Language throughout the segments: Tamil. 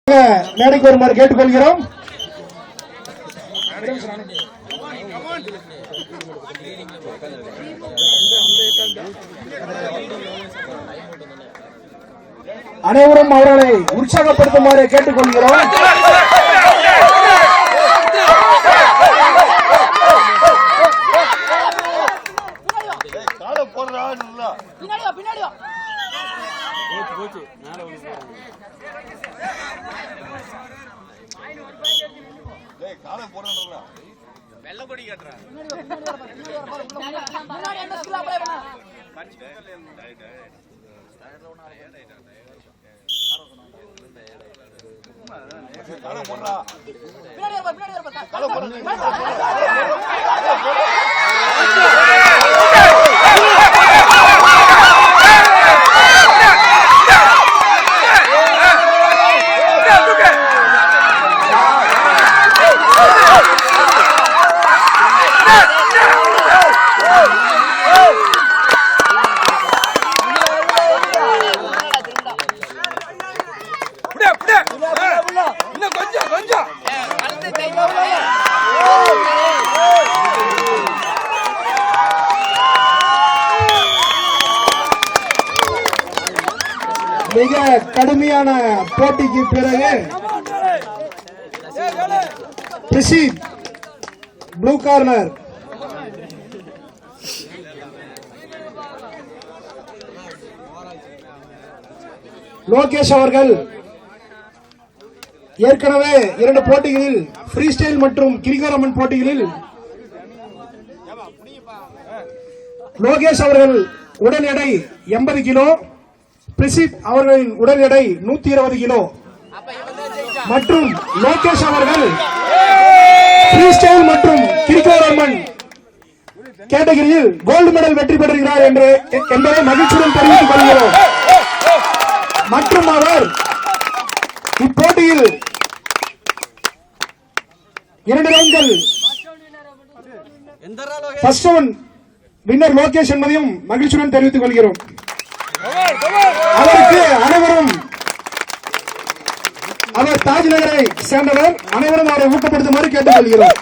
மேடைக்கு வருமாறு கேட்டுக்கொள்கிறோம். அனைவரும் அவர்களை உற்சாகப்படுத்துமாறு கேட்டுக்கொள்கிறோம். மிக கடுமையான போட்டிக்கு பிறகு பிரசித் ப்ளூ கார்னர் லோகேஷ் அவர்கள் ஏற்கனவே 2 போட்டிகளில் ஃப்ரீ ஸ்டைல் மற்றும் கிரிகோரமன் போட்டிகளில் லோகேஷ் அவர்கள் உடல் எடை 80 கிலோ, பிரசித் அவர்களின் உடல் எடை 120 கிலோ மற்றும் லோகேஷ் அவர்கள் ஃப்ரீ ஸ்டைல் மற்றும் கிரிகோரமன் கேட்டகரியில் கோல்டு மெடல் வெற்றி பெற்றிருக்கிறார் என்பதை மகிழ்ச்சியுடன் தெரிவித்துக் கொள்கிறோம். மற்றும் அவர் இப்போட்டியில் 2 ரவுண்ட்கள் ஃபர்ஸ்ட் ரவுண்ட் வின்னர் லோகேஷ் என்பதையும் மகிழ்ச்சியுடன் தெரிவித்துக் கொள்கிறோம். அவருக்கு அனைவரும் அவர் தாஜ் நகரை சேர்ந்தவர், அனைவரும் அவரை ஊக்கப்படுத்துமாறு கேட்டுக் கொள்கிறோம்.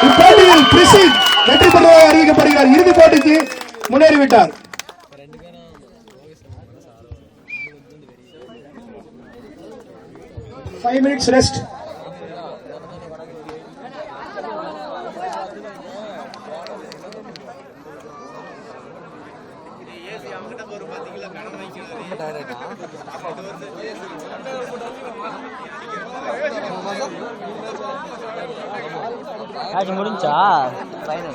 இப்போட்டியில் பிரசித் வெற்றி பெறுவதாக அறிவிக்கப்படுகிறார். இறுதிப் போட்டிக்கு முன்னேறிவிட்டார். Five minutes rest. முடிஞ்சா